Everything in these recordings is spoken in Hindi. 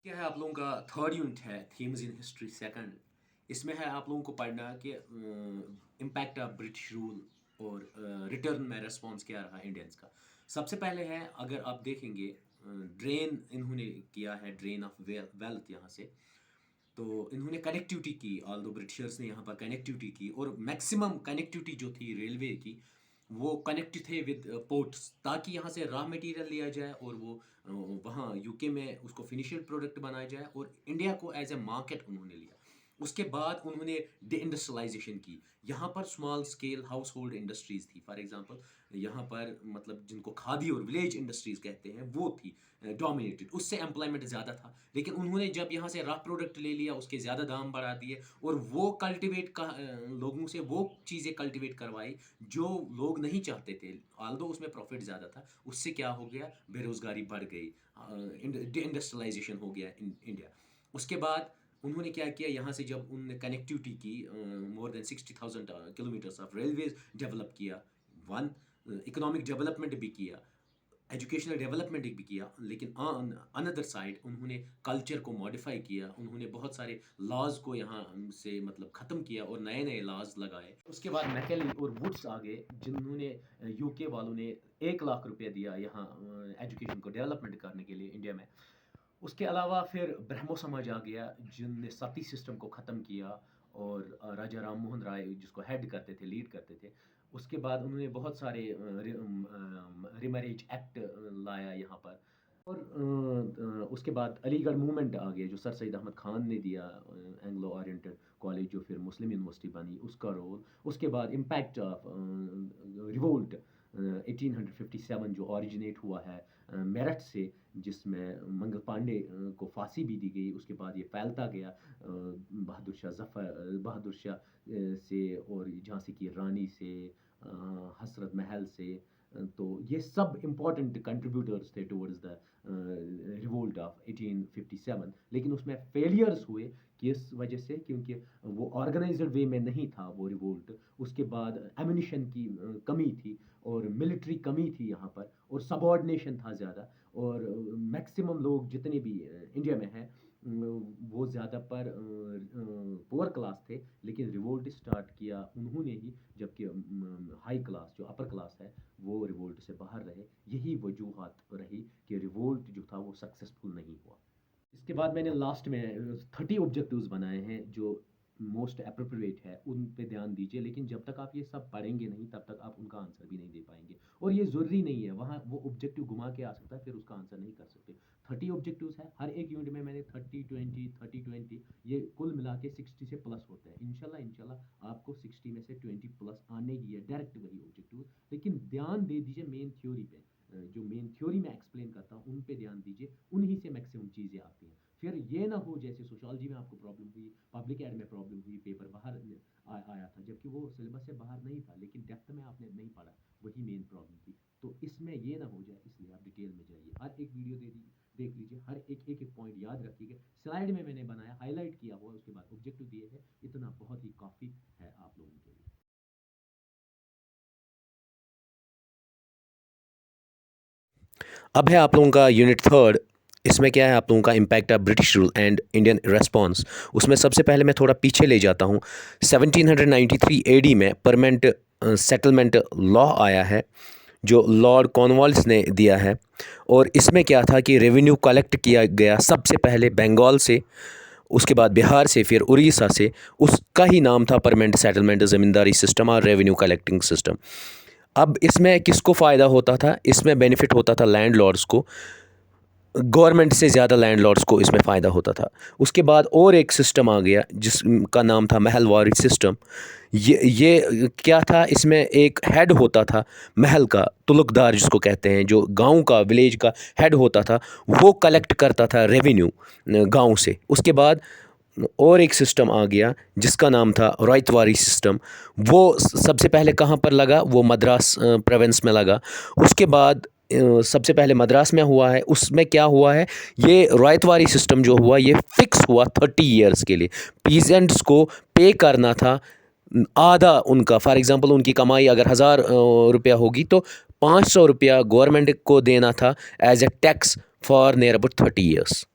क्या है आप लोगों का थर्ड यूनिट है थीम्स इन हिस्ट्री सेकंड। इसमें है आप लोगों को पढ़ना कि इम्पैक्ट ऑफ ब्रिटिश रूल और रिटर्न में रिस्पॉन्स क्या रहा इंडियंस का। सबसे पहले है, अगर आप देखेंगे, ड्रेन इन्होंने किया है, ड्रेन ऑफ वेल्थ यहाँ से। तो इन्होंने कनेक्टिविटी की, ऑल दो ब्रिटिशर्स ने यहाँ पर कनेक्टिविटी की, और मैक्सिमम कनेक्टिविटी जो थी रेलवे की, वो कनेक्ट थे विद पोर्ट्स, ताकि यहाँ से रॉ मटेरियल लिया जाए और वो वहाँ यूके में उसको फिनिशियल प्रोडक्ट बनाया जाए, और इंडिया को एज ए मार्केट उन्होंने लिया। उसके बाद उन्होंने डे इंडस्ट्रियलाइजेशन की। यहाँ पर small scale house hold industries थी, फॉर एग्जांपल यहाँ पर मतलब जिनको खादी और विलेज इंडस्ट्रीज़ कहते हैं वो थी डोमिनेटेड, उससे एम्प्लॉयमेंट ज़्यादा था। लेकिन उन्होंने जब यहाँ से रॉ प्रोडक्ट ले लिया, उसके ज़्यादा दाम बढ़ा दिए, और वो कल्टिवेट का लोगों से वो चीज़ें कल्टिवेट करवाई जो लोग नहीं चाहते थे, आल्दो उसमें प्रॉफिट ज़्यादा था। उससे क्या हो गया, बेरोज़गारी बढ़ गई, डे इंडस्ट्रियलाइजेशन हो गया इंडिया। उसके बाद उन्होंने क्या किया, यहाँ से जब उन्होंने कनेक्टिविटी की, more than 60,000 kilometres of railways develop किया, वन इकोनॉमिक डेवलपमेंट भी किया, एजुकेशनल डेवलपमेंट भी किया, लेकिन अनदर साइड उन्होंने कल्चर को मॉडिफाई किया। उन्होंने बहुत सारे लॉज को यहाँ से मतलब ख़त्म किया और नए नए लॉज लगाए। उसके बाद मैकेली और वुड्स आ गए, जिन्होंने यूके वालों ने 1 लाख रुपया दिया यहाँ एजुकेशन को डेवलपमेंट करने के लिए इंडिया में। उसके अलावा फिर ब्रह्मो समाज आ गया, जिनने सती सिस्टम को ख़त्म किया, और राजा राम मोहन राय जिसको हेड करते थे, लीड करते थे। उसके बाद उन्होंने बहुत सारे रिमैरेज एक्ट लाया यहाँ पर। और उसके बाद अलीगढ़ मूवमेंट आ गया, जो सर सैयद अहमद ख़ान ने दिया, एंग्लो ओरिएंटेड कॉलेज जो फिर मुस्लिम यूनिवर्सिटी बनी, उसका रोल। उसके बाद इम्पैक्ट ऑफ रिवोल्ट 1857 जो ओरिजिनेट हुआ है मेरठ से, जिसमें मंगल पांडे को फांसी भी दी गई। उसके बाद ये फैलता गया बहादुर शाह से, और झांसी की रानी से, हसरत महल से। तो ये सब इम्पॉर्टेंट कंट्रीब्यूटर्स थे टुवर्ड्स द रिवोल्ट ऑफ 1857। लेकिन उसमें फेलियर्स हुए, किस वजह से? क्योंकि वो ऑर्गेनाइज्ड वे में नहीं था वो रिवोल्ट। उसके बाद एम्यूनिशन की कमी थी, और मिलिट्री कमी थी यहाँ पर, और सबऑर्डिनेशन था ज़्यादा। और मैक्सिमम लोग जितने भी इंडिया में हैं वो ज़्यादा पर पुअर क्लास थे। लेकिन रिवोल्ट स्टार्ट किया उन्होंने ही, जबकि हाई क्लास जो अपर क्लास है वो रिवोल्ट से बाहर रहे। यही वजूहत रही कि रिवोल्ट जो था वो सक्सेसफुल नहीं हुआ। इसके बाद मैंने लास्ट में 30 ऑब्जेक्टिव्स बनाए हैं जो मोस्ट अप्रोप्रिएट है, उन पे ध्यान दीजिए। लेकिन जब तक आप ये सब पढ़ेंगे नहीं, तब तक आप उनका आंसर भी नहीं दे पाएंगे। और ये ज़रूरी नहीं है वहाँ वो ऑब्जेक्टिव घुमा के आ सकता है, फिर उसका आंसर नहीं कर सकते। 30 ऑब्जेक्टिव्स है, हर एक यूनिट में मैंने 30 20 30 20, ये कुल मिला के 60 से प्लस होते हैं। इंशाल्लाह इंशाल्लाह आपको 60 में से 20 प्लस आने ही है, डायरेक्ट वही ऑब्जेक्टिव। लेकिन ध्यान दे दीजिए मेन थ्योरी पे, जो मेन थ्योरी में एक्सप्लेन करता हूँ उन पे ध्यान दीजिए, उन्हीं से मैक्सिमम चीज़ें आती हैं। फिर ये ना हो जैसे सोशोलॉजी में आपको प्रॉब्लम हुई, पब्लिक एड में प्रॉब्लम हुई, पेपर बाहर आया था, जबकि वो सिलेबस से बाहर नहीं था, लेकिन डेप्थ में आपने नहीं पढ़ा, वही मेन प्रॉब्लम थी। तो इसमें ये ना हो जाए, इसलिए आप डिटेल में जाइए, हर एक वीडियो देख लीजिए, हर एक पॉइंट याद रखिएगा। स्लाइड में मैंने बनाया, हाईलाइट किया हुआ, उसके बाद ऑब्जेक्टिव दिए हैं, इतना बहुत ही काफ़ी है आप लोगों के लिए। अब है आप लोगों का यूनिट थर्ड। इसमें क्या है, आप लोगों का impact of British rule and Indian response. उसमें सबसे पहले मैं थोड़ा पीछे ले जाता हूँ। 1793 एडी में परमानेंट सेटलमेंट लॉ आया है, जो लॉर्ड कॉर्नवालिस ने दिया है। और इसमें क्या था कि रेवेन्यू कलेक्ट किया गया सबसे पहले बंगाल से, उसके बाद बिहार से, फिर उड़ीसा से। उसका ही नाम था परमानेंट सेटलमेंट ज़मींदारी सिस्टम और रेवेन्यू कलेक्टिंग सिस्टम। अब इसमें किसको फ़ायदा होता था? इसमें बेनिफिट होता था लैंडलॉर्ड्स को, गवर्नमेंट से ज़्यादा लैंडलॉर्ड्स को इसमें फ़ायदा होता था। उसके बाद और एक सिस्टम आ गया जिसका नाम था महलवारी सिस्टम। ये क्या था? इसमें एक हेड होता था महल का, तुलुकदार जिसको कहते हैं, जो गांव का, विलेज का हेड होता था, वो कलेक्ट करता था रेवेन्यू गांव से। उसके बाद और एक सिस्टम आ गया जिसका नाम था रायतवारी सिस्टम। वो सबसे पहले कहाँ पर लगा? वो मद्रास प्रोविंस में लगा। उसके बाद सबसे पहले मद्रास में हुआ है। उसमें क्या हुआ है, ये रायतवारी सिस्टम जो हुआ ये फिक्स हुआ 30 ईयर्स के लिए। पीजेंट्स को पे करना था आधा उनका। फॉर एग्जांपल उनकी कमाई अगर 1000 रुपया होगी तो 500 रुपया गवर्नमेंट को देना था as a tax for near about 30 years.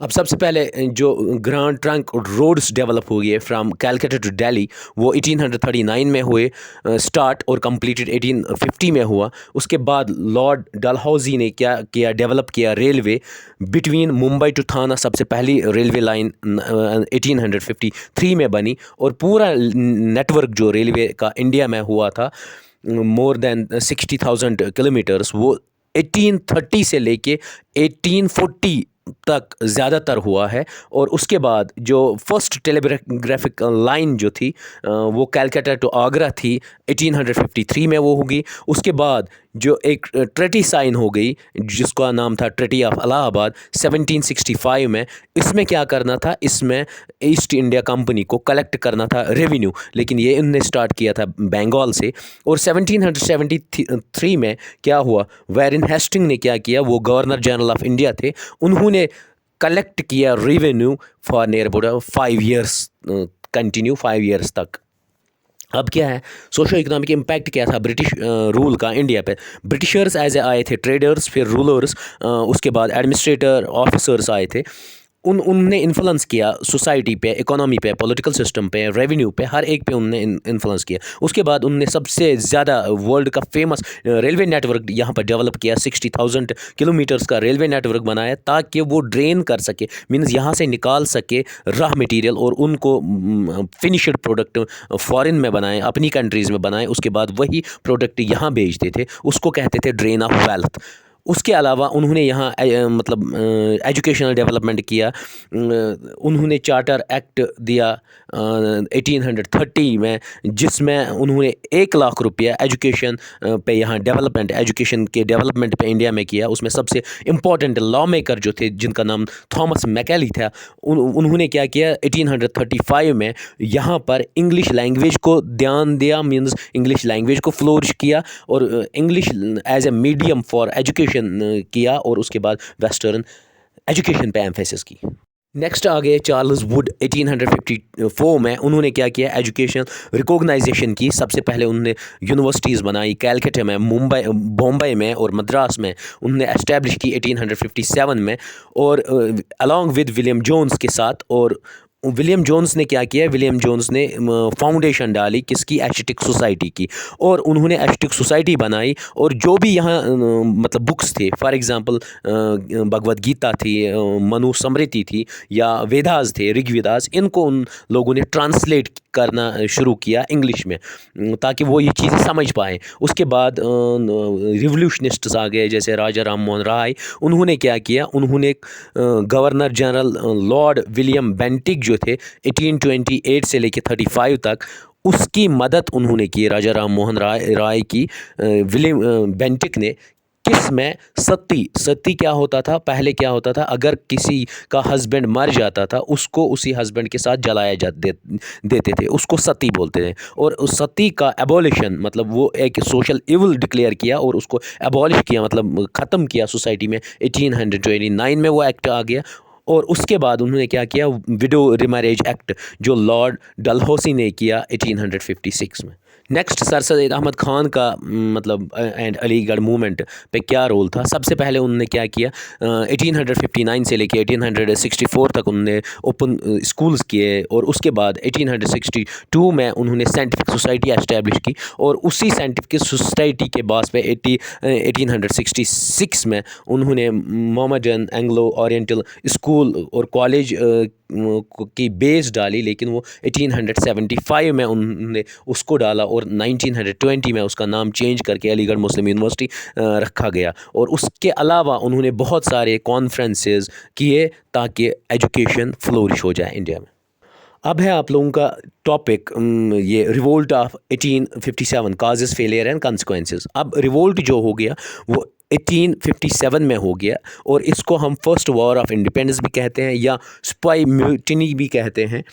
अब सबसे पहले जो ग्रांड ट्रंक रोड्स डेवलप हो गए फ्रॉम कैलकाटा टू दिल्ली, वो 1839 में हुए स्टार्ट, और कंप्लीटेड 1850 में हुआ। उसके बाद लॉर्ड डलहौजी ने क्या किया, डेवलप किया रेलवे बिटवीन मुंबई टू थाना। सबसे पहली रेलवे लाइन 1853 में बनी, और पूरा नेटवर्क जो रेलवे का इंडिया में हुआ था, मोर देन 60,000 किलोमीटर्स, वो 1830 से लेके 1840 तक ज़्यादातर हुआ है। और उसके बाद जो फर्स्ट टेलीग्राफिक लाइन जो थी, वो कैलकाटा टू आगरा थी, 1853 में वो होगी। उसके बाद जो एक ट्रेटी साइन हो गई जिसका नाम था ट्रेटी ऑफ इलाहाबाद 1765 में। इसमें क्या करना था, इसमें ईस्ट इंडिया कंपनी को कलेक्ट करना था रेवेन्यू, लेकिन ये इनने स्टार्ट किया था बंगाल से। और 1773 में क्या हुआ, वैरेन हेस्टिंग ने क्या किया, वो गवर्नर जनरल ऑफ इंडिया थे, उन्होंने कलेक्ट किया revenue for near about 5 years, continue 5 years तक। अब क्या है, सोशो इकोनॉमिक इम्पैक्ट क्या था ब्रिटिश रूल का इंडिया पे। ब्रिटिशर्स एज ए आए थे ट्रेडर्स, फिर रूलर्स, उसके बाद एडमिनिस्ट्रेटर ऑफिसर्स आए थे। उनने इन्फ्लुएंस किया सोसाइटी पे, इकोनॉमी पे, पॉलिटिकल सिस्टम पे, रेवेन्यू पे, हर एक पे उनने इन्फ्लुएंस किया। उसके बाद उनने सबसे ज़्यादा वर्ल्ड का फेमस रेलवे नेटवर्क यहाँ पर डेवलप किया, 60,000 किलोमीटर्स का रेलवे नेटवर्क बनाया, ताकि वो ड्रेन कर सके, मीन्स यहाँ से निकाल सके रॉ मटेरियल, और उनको फिनिश्ड प्रोडक्ट फॉरेन में बनाए, अपनी कंट्रीज़ में बनाए, उसके बाद वही प्रोडक्ट यहाँ बेचते थे। उसको कहते थे ड्रेन ऑफ वेल्थ। उसके अलावा उन्होंने यहाँ मतलब एजुकेशनल डेवलपमेंट किया। उन्होंने चार्टर एक्ट दिया 1830 में, जिसमें उन्होंने 1 लाख रुपया एजुकेशन पे, यहाँ डेवलपमेंट, एजुकेशन के डेवलपमेंट पे इंडिया में किया। उसमें सबसे इम्पॉर्टेंट लॉ मेकर जो थे, जिनका नाम थॉमस मैकेली था, उन्होंने क्या किया, 1835 में यहाँ पर इंग्लिश लैंग्वेज को ध्यान दिया, मीन्स इंग्लिश लैंग्वेज को फ्लोरिश किया, और English as a medium for education किया, और उसके बाद वेस्टर्न एजुकेशन पे एम्फेसिस की। नेक्स्ट आ गए चार्ल्स वुड 1854 में। उन्होंने क्या किया, एजुकेशन रिकॉग्नाइजेशन की। सबसे पहले उन्होंने यूनिवर्सिटीज़ बनाई कैलकाटा में, मुंबई, बॉम्बे में और मद्रास में उन्होंने एस्टैब्लिश की 1857 में, और अलॉन्ग विद विलियम जोन्स के साथ। और विलियम जोन्स ने क्या किया, विलियम जोन्स ने फाउंडेशन डाली किसकी, एस्थेटिक सोसाइटी की, और उन्होंने एस्थेटिक सोसाइटी बनाई। और जो भी यहाँ मतलब बुक्स थे, फॉर एग्जांपल भगवद गीता थी, मनु स्मृति थी, या वेदास थे, ऋग्वेदास, इनको उन लोगों ने ट्रांसलेट करना शुरू किया इंग्लिश में, ताकि वो ये चीज़ें समझ पाएँ। उसके बाद रिवोल्यूशनिस्ट्स आ गए, जैसे राजा राम मोहन राय। उन्होंने क्या किया, उन्होंने governor general Lord William Bentinck जो थे 1828 से लेकर 35 तक, उसकी मदद उन्होंने की, राजा राम मोहन राय की। विलियम बेंटिक ने किस में, सती क्या होता था, पहले क्या होता था, अगर किसी का हस्बैंड मर जाता था, उसको उसी हस्बैंड के साथ जलाया देते थे, उसको सती बोलते थे। और उस सती का एबॉलिशन, मतलब वो एक सोशल इविल डिक्लेयर किया, और उसको एबॉलिश किया, मतलब ख़त्म किया सोसाइटी में। 1829 में वो एक्ट आ गया। और उसके बाद उन्होंने क्या किया, विडो रिमैरेज एक्ट, जो लॉर्ड डलहौसी ने किया 1856 में। नेक्स्ट, सर सैयद अहमद ख़ान का मतलब एंड अलीगढ़ मूवमेंट पे क्या रोल था। सबसे पहले उन्होंने क्या किया, 1859 से लेके 1864 तक उन्होंने ओपन स्कूल्स किए, और उसके बाद 1862 में उन्होंने साइंटिफिक सोसाइटी एस्टैब्लिश की, और उसी साइंटिफिक सोसाइटी के बास पे 1866 में उन्होंने मोहम्मदन एंग्लो ओरिएंटल स्कूल और कॉलेज की बेस डाली। लेकिन वो 1875 में उन्होंने उसको डाला, और 1920 में उसका नाम चेंज करके अलीगढ़ मुस्लिम यूनिवर्सिटी रखा गया। और उसके अलावा उन्होंने बहुत सारे कॉन्फ्रेंसेस किए ताकि एजुकेशन फ्लोरिश हो जाए इंडिया में। अब है आप लोगों का टॉपिक ये revolt of 1857, causes, failure and consequences. अब रिवोल्ट जो हो गया वो 1857 में हो गया, और इसको हम फर्स्ट वॉर ऑफ इंडिपेंडेंस भी कहते हैं, या स्पाई म्यूटिनी भी कहते हैं,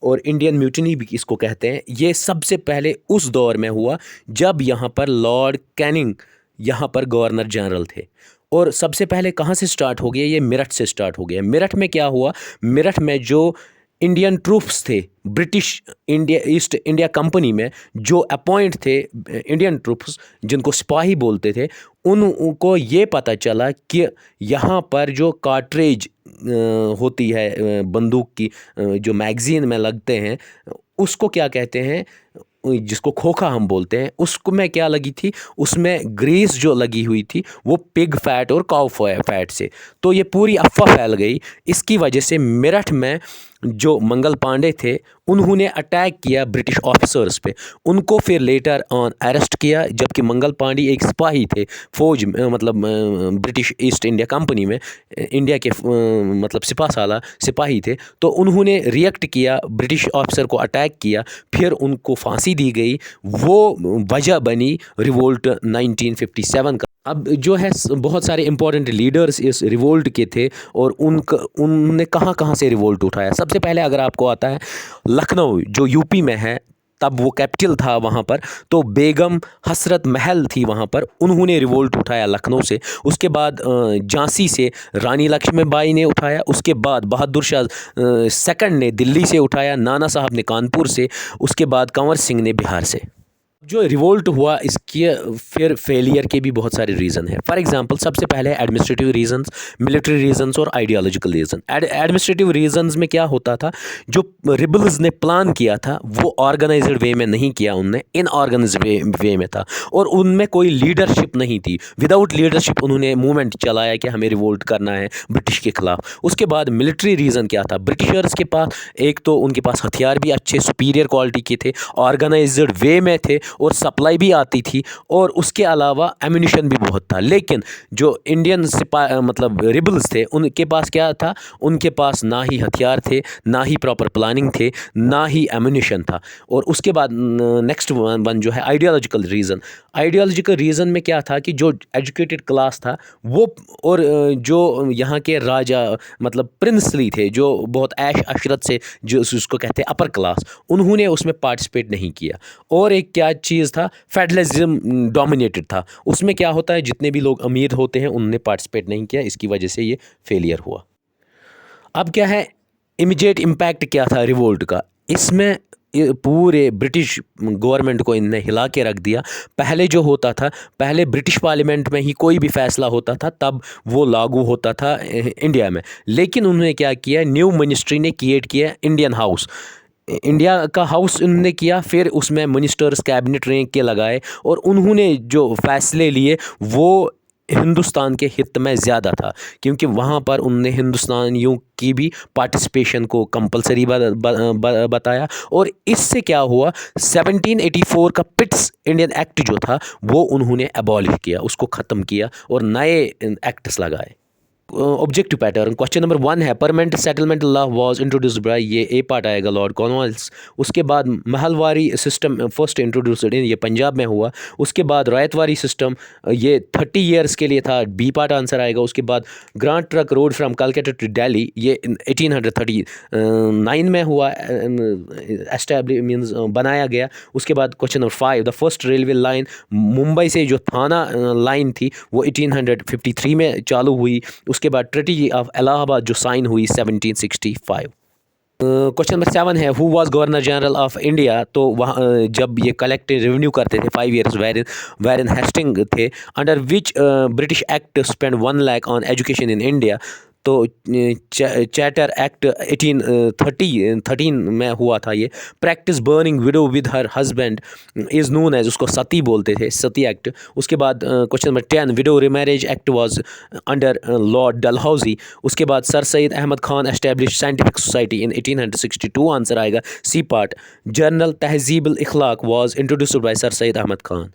और इंडियन म्यूटिनी भी इसको कहते हैं। ये सबसे पहले उस दौर में हुआ जब यहाँ पर लॉर्ड कैनिंग यहाँ पर गवर्नर जनरल थे। और सबसे पहले कहाँ से स्टार्ट हो गया, ये मेरठ से स्टार्ट हो गया। मेरठ में क्या हुआ, मेरठ में जो इंडियन ट्रूप्स थे British India east India company में जो अपॉइंट थे इंडियन ट्रूप्स जिनको सिपाही बोलते थे, उनको ये पता चला कि यहाँ पर जो कार्ट्रिज होती है बंदूक की, जो मैगज़ीन में लगते हैं, उसको क्या कहते हैं, जिसको खोखा हम बोलते हैं, उसको में क्या लगी थी, उसमें ग्रीस जो लगी हुई थी वो पिग फैट और काउ फैट से। तो ये पूरी अफवाह फैल गई। इसकी वजह से मेरठ में जो मंगल पांडे थे उन्होंने अटैक किया ब्रिटिश ऑफिसर्स पे, उनको फिर लेटर ऑन अरेस्ट किया, जबकि मंगल पांडे एक सिपाही थे फौज में, मतलब ब्रिटिश ईस्ट इंडिया कंपनी में इंडिया के मतलब सिपा साला सिपाही थे। तो उन्होंने रिएक्ट किया, ब्रिटिश ऑफिसर को अटैक किया, फिर उनको फांसी दी गई। वो वजह बनी रिवोल्ट 1957 का। अब जो है बहुत सारे इंपॉर्टेंट लीडर्स इस रिवोल्ट के थे और उनने कहाँ कहाँ से रिवोल्ट उठाया। सबसे पहले अगर आपको आता है लखनऊ जो यूपी में है, तब वो कैपिटल था वहाँ पर, तो बेगम हसरत महल थी वहाँ पर, उन्होंने रिवोल्ट उठाया लखनऊ से। उसके बाद झांसी से रानी लक्ष्मीबाई ने उठाया। उसके बाद बहादुर शाह सेकंड ने दिल्ली से उठाया, नाना साहब ने कानपुर से, उसके बाद कंवर सिंह ने बिहार से। जो रिवोल्ट हुआ इसके फिर फेलियर के भी बहुत सारे रीज़न हैं। फॉर एग्जांपल सबसे पहले एडमिनिस्ट्रेटिव रीजंस, मिलिट्री रीजंस और आइडियोलॉजिकल रीज़न। एडमिनिस्ट्रेटिव रीजंस में क्या होता था, जो रिबल्स ने प्लान किया था वो ऑर्गेनाइज्ड वे में नहीं किया, उनने इनऑर्गेनाइज्ड वे में था और उनमें कोई लीडरशिप नहीं थी। विदाउट लीडरशिप उन्होंने मूवमेंट चलाया कि हमें रिवोल्ट करना है ब्रिटिश के ख़िलाफ़। उसके बाद मिलिट्री रीज़न क्या था, ब्रिटिशर्स के पास एक तो उनके पास हथियार भी अच्छे सुपीरियर क्वालिटी के थे, ऑर्गेनाइज्ड वे में थे और सप्लाई भी आती थी, और उसके अलावा एम्यूनिशन भी बहुत था। लेकिन जो इंडियन मतलब रिबल्स थे उनके पास क्या था, उनके पास ना ही हथियार थे, ना ही प्रॉपर प्लानिंग थे, ना ही एम्यूनिशन था। और उसके बाद नेक्स्ट वन जो है आइडियोलॉजिकल रीज़न। आइडियोलॉजिकल रीज़न में क्या था कि जो एजुकेटेड क्लास था वो, और जो यहाँ के राजा मतलब प्रिंसली थे, जो बहुत ऐश अशरत से, जो उसको कहते हैं अपर क्लास, उन्होंने उसमें पार्टिसिपेट नहीं किया। और एक क्या चीज़ था, फेडरलिज्म डोमिनेटेड था। उसमें क्या होता है, जितने भी लोग अमीर होते हैं उन्होंने पार्टिसिपेट नहीं किया, इसकी वजह से ये फेलियर हुआ। अब क्या है, इमीडिएट इम्पैक्ट क्या था रिवोल्ट का, इसमें पूरे ब्रिटिश गवर्नमेंट को इनने हिला के रख दिया। पहले जो होता था, पहले ब्रिटिश पार्लियामेंट में ही कोई भी फैसला होता था तब वो लागू होता था इंडिया में, लेकिन उन्होंने क्या किया, न्यू मिनिस्ट्री ने क्रिएट किया इंडियन हाउस, इंडिया का हाउस उन्होंने किया। फिर उसमें मिनिस्टर्स कैबिनेट रैंक के लगाए और उन्होंने जो फैसले लिए वो हिंदुस्तान के हित में ज़्यादा था, क्योंकि वहाँ पर उनने हिंदुस्तानियों की भी पार्टिसिपेशन को कंपलसरी बताया। और इससे क्या हुआ, 1784 का पिट्स इंडियन एक्ट जो था वो उन्होंने अबॉलिश किया, उसको ख़त्म किया और नए एक्ट्स लगाए। ऑब्जेक्टिव पैटर्न क्वेश्चन नंबर 1 है, permanent settlement law was introduced bye, ये ए पार्ट आएगा, लॉर्ड कॉर्नवालिस। उसके बाद Mahalwari system first introduced in, ये पंजाब में हुआ। उसके बाद रैयतवारी सिस्टम, ये 30 ईयर्स के लिए था, बी पार्ट आंसर आएगा। उसके बाद grand trunk road from Calcutta to Delhi, ये 1839 में हुआ, एस्टैब्लिश मींस बनाया गया। उसके बाद question number 5, the first railway line Mumbai से जो थाना लाइन थी वो 1853 में चालू हुई। उसके बाद ट्रीटी ऑफ इलाहाबाद जो साइन हुई 1765। क्वेश्चन नंबर 7 है, who was governor general of India, तो वहाँ जब ये कलेक्टिव रेवेन्यू करते थे 5 ईयर्स, वेरिन हेस्टिंग थे, under which British act spend 1 lakh on education in India, तो चार्टर एक्ट 1813 में हुआ था ये। Practice burning widow with her husband is known as, उसको सती बोलते थे, सती एक्ट। उसके बाद question number 10, widow remarriage act was under lord Dalhousie. उसके बाद sir Syed Ahmad Khan establish scientific society in 1862, answer आएगा C part. Journal Tahzibul Ikhlaq was introduced by Sir Syed Ahmad Khan.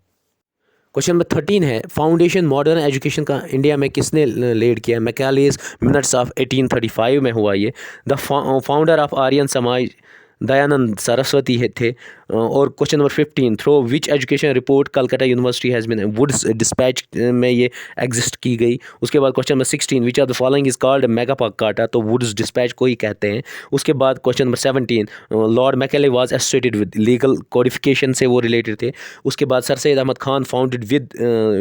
Question number 13 है, फाउंडेशन मॉडर्न एजुकेशन का इंडिया में किसने लीड किया, मैकालेज मिनट्स ऑफ 1835 में हुआ ये। द फाउंडर ऑफ आर्यन समाज दयानंद सरस्वती थे। और question number 15, through which education report Calcutta university has been Wood's dispatch में ये एग्जिस्ट की गई। उसके बाद question number 16, which are the following is called Magna Carta, तो वुड्स डिस्पैच को ही कहते हैं। उसके बाद question number 17, Lord Macaulay was associated with legal codification से वो रिलेटेड थे। उसके बाद sir Syed Ahmad Khan founded with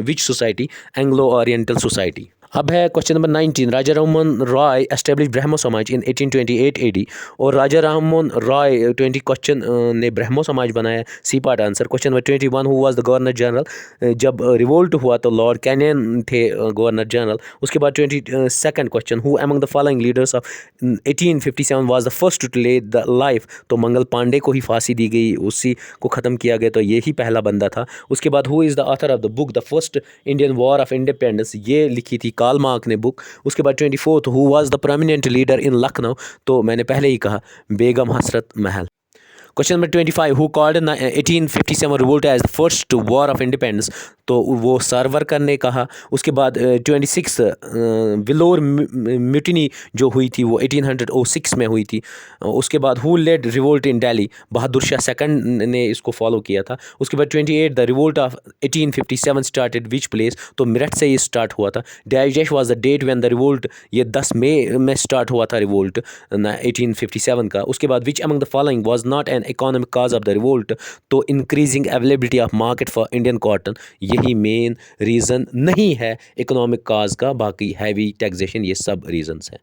which society, Anglo Oriental society. अब है question number 19। Raja Rammohan Roy establish Brahmo Samaj in 1828 AD. और राजा राममोहन रॉय 20 क्वेश्चन ने ब्रह्मो समाज बनाया, C part answer. Question number 21, who was the governor general. जब रिवोल्ट हुआ तो लॉर्ड कैनियन थे गवर्नर जनरल। उसके बाद 22nd question, who among the following leaders of 1857 was the first to lay the life. तो मंगल पांडे को ही फांसी दी गई, उसी को ख़त्म किया गया, तो ये ही पहला बंदा था। उसके बाद who is the author of the book the first Indian war of independence, ये लिखी थी कार्ल मार्क ने बुक। उसके बाद 24th, who was the prominent leader in Lucknow. तो मैंने पहले ही कहा Begum Hazrat Mahal. Question number 25, who called 1857 revolt as the first war of independence. तो वो सावरकर ने कहा। उसके बाद 26 विलोर म्यूटिनी जो हुई थी वो 1806 में हुई थी। उसके बाद who led revolt in Delhi, Bahadur Shah second ने इसको फॉलो किया था। उसके बाद 28 the revolt of 1857 started which place. तो मेरठ से ये स्टार्ट हुआ था। Dash was the date when the revolt, ये 10 मई में स्टार्ट हुआ था रिवोल्ट 1857 का। उसके बाद which among the following was not an economic cause of the revolt. तो increasing availability of market for Indian cotton, यही मेन रीज़न नहीं है इकोनॉमिक काज का, बाकी हैवी टैक्सेशन ये सब रीजंस हैं।